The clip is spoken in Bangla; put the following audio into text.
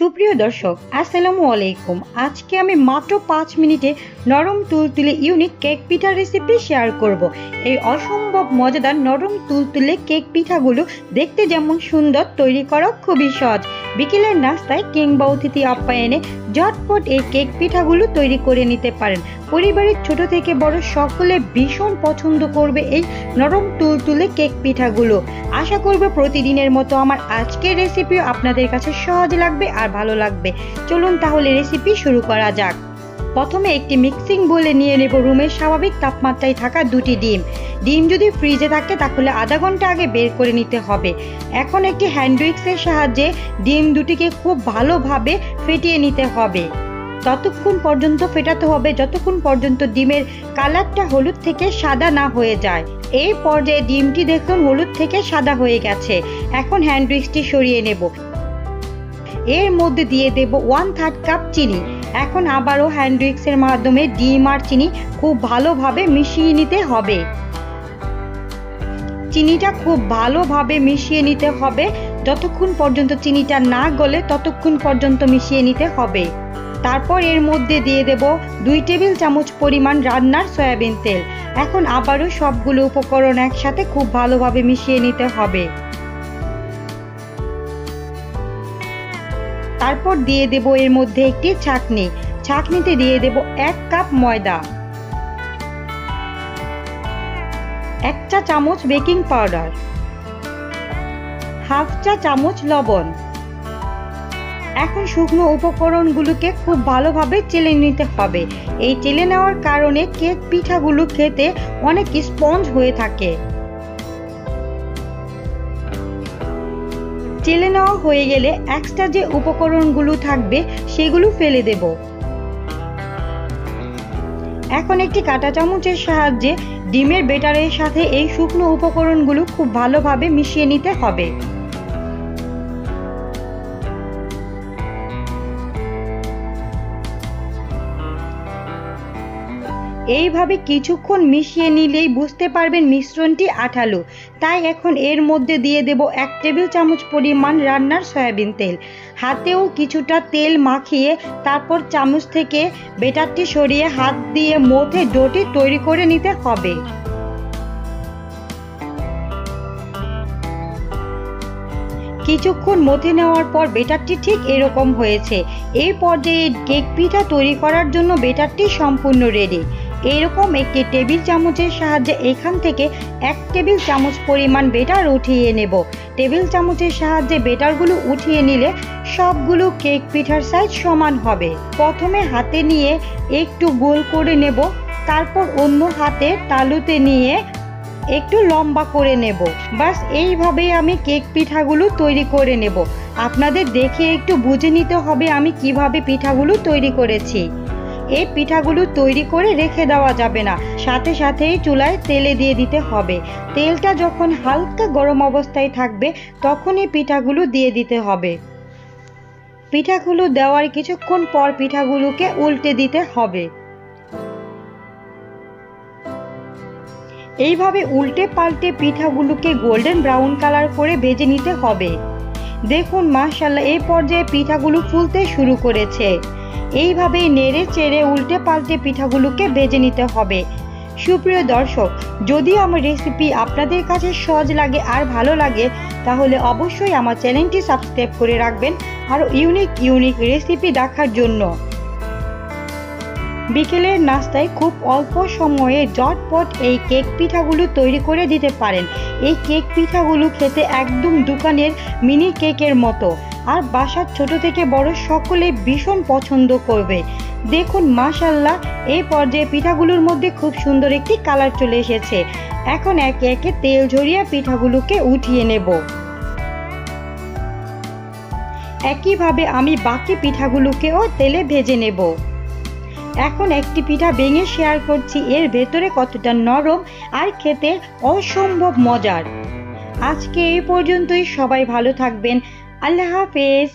সুপ্রিয় দর্শক আসসালামু আলাইকুম। আজকে আমি মাত্র 5 মিনিটে নরম তুলতুলে ইউনিক কেক পিঠার রেসিপি শেয়ার করব। এই অসম্ভব মজাদার নরম তুলতুলে কেক পিঠাগুলো দেখতে যেমন সুন্দর, তৈরি করা খুবই সহজ। বিকেলের নাস্তায় কিংবা অতিথি আপ্যায়নে ঝটপট এই কেক পিঠাগুলো তৈরি করে নিতে পারেন। পরিবারের ছোট থেকে বড় সকলে ভীষণ পছন্দ করবে এই নরম তুলতুলে কেক পিঠাগুলো। আশা করব প্রতিদিনের মতো আমার আজকের রেসিপিও আপনাদের কাছে সহজ লাগবে আর ভালো লাগবে। চলুন তাহলে রেসিপি শুরু করা যাক। প্রথমে একটি মিক্সিং বোলে নিয়ে নেব রুমের স্বাভাবিক তাপমাত্রায় থাকা 2টি ডিম। ডিম যদি ফ্রিজে থাকে তাহলে আধা ঘন্টা আগে বের করে নিতে হবে। এখন একটি হ্যান্ড উইক্সের সাহায্যে ডিম দুটিকে খুব ভালোভাবে ফেটিয়ে নিতে হবে। ততক্ষণ পর্যন্ত ফেটাতে হবে যতক্ষণ পর্যন্ত ডিমের কালারটা হলুদ থেকে সাদা না হয়ে যায়। এই পর্যায়ে ডিমটি দেখুন হলুদ থেকে সাদা হয়ে গেছে। এখন হ্যান্ড উইক্সটি সরিয়ে নেব। এর মধ্যে দিয়ে দেব 1/3 কাপ চিনি। এখন আবারও হ্যান্ড উইক্সের মাধ্যমে ডিম আর চিনি খুব ভালোভাবে মিশিয়ে নিতে হবে। চিনিটা খুব ভালোভাবে মিশিয়ে নিতে হবে। যতক্ষণ পর্যন্ত চিনিটা না গলে ততক্ষণ পর্যন্ত মিশিয়ে নিতে হবে। তারপর এর মধ্যে দিয়ে দেব 2 টেবিল চামচ পরিমাণ রান্নার সয়াবিন তেল। এখন আবারও সবগুলো উপকরণ একসাথে খুব ভালোভাবে মিশিয়ে নিতে হবে। তারপর দিয়ে দেব এর মধ্যে একটি ছাঁকনি। ছাঁকনিতে দিয়ে দেব 1 কাপ ময়দা, 1 চা চামচ বেকিং পাউডার, হাফ চা চামচ লবণ। এখন শুকনো উপকরণগুলোকে খুব ভালোভাবে চেলে নিতে হবে। এই চেলে নেওয়ার কারণে কেক পিঠাগুলো খেতে অনেক স্পঞ্জ হয়ে থাকে। চেলে নেওয়া হয়ে গেলে এক্সট্রা যে উপকরণগুলো থাকবে সেগুলো ফেলে দেব। এখন একটি কাঁটা চামচের সাহায্যে ডিমের ব্যাটারের সাথে এই শুকনো উপকরণগুলো খুব ভালোভাবে মিশিয়ে নিতে হবে। এইভাবে কিছুক্ষণ মিশিয়ে নিলেই বুঝতে পারবেন মিশ্রণটি আঠালো। তাই এখন এর মধ্যে দিয়ে দেব 1 টেবিল চামচ পরিমাণ রান্নার সয়াবিন তেল। হাতেও কিছুটা তেল মাখিয়ে তারপর চামচ থেকে ব্যাটারটি সরিয়ে হাত দিয়ে মথে ডোটি তৈরি করে নিতে হবে। কিছুক্ষণ মথে নেওয়ার পর ব্যাটারটি ঠিক এরকম হয়েছে। এই পর্যায়ে কেক পিঠা তৈরি করার জন্য ব্যাটারটি সম্পূর্ণ রেডি। এরকম একটি টেবিল চামচের সাহায্যে এখান থেকে 1 টেবিল চামচ পরিমাণ ব্যাটার উঠিয়ে নেব। টেবিল চামচের সাহায্যে ব্যাটারগুলো উঠিয়ে নিলে সবগুলো কেক পিঠার সাইজ সমান হবে। প্রথমে হাতে নিয়ে একটু গোল করে নেব, তারপর অন্য হাতে তালুতে নিয়ে একটু লম্বা করে নেব। বাস এইভাবেই আমি কেক পিঠাগুলো তৈরি করে নেব। আপনাদের দেখে একটু বুঝে নিতে হবে আমি কিভাবে পিঠাগুলো তৈরি করেছি। এই পিঠাগুলো তৈরি করে রেখে দেওয়া যাবে না, সাথে সাথেই চুলায় তেলে দিয়ে দিতে হবে। তেলটা যখন হালকা গরম অবস্থায় থাকবে তখনই পিঠাগুলো দিয়ে দিতে হবে। পিঠাগুলো দেওয়ার কিছুক্ষণ পর পিঠাগুলোকে উল্টে দিতে হবে। এইভাবে উল্টে পাল্টে পিঠাগুলোকে গোল্ডেন ব্রাউন কালার করে ভেজে নিতে হবে। দেখুন মাশাআল্লাহ এই পর্যায়ে পিঠাগুলো ফুলতে শুরু করেছে। এইভাবেই নেড়ে চেড়ে উল্টে পাল্টে পিঠাগুলোকে ভেজে নিতে হবে। সুপ্রিয় দর্শক, যদি আমার রেসিপি আপনাদের কাছে সহজ লাগে আর ভালো লাগে তাহলে অবশ্যই আমার চ্যানেলটি সাবস্ক্রাইব করে রাখবেন আরও ইউনিক রেসিপি দেখার জন্য। বিকেলের নাস্তায় খুব অল্প সময়ে ঝটপট এই কেক পিঠাগুলো তৈরি করে দিতে পারেন। এই কেক পিঠাগুলো খেতে একদম দোকানের মিনি কেকের মতো, আর বাসার ছোট থেকে বড় সকলে ভীষণ পছন্দ করবে। দেখুন মাশাআল্লাহ এই পর্যায়ে পিঠাগুলোর মধ্যে খুব সুন্দর একটি কালার চলে এসেছে। এখন একে একে তেল ঝরিয়ে পিঠাগুলোকে উঠিয়ে নেব। একইভাবে আমি বাকি পিঠাগুলোকেও তেলে ভেজে নেব। এখন একটি পিঠা ভেঙে শেয়ার করছি, এর ভেতরে কতটা নরম আর খেতে অসম্ভব মজার। আজকে এই পর্যন্তই। সবাই ভালো থাকবেন। আল্লাহ হাফেজ।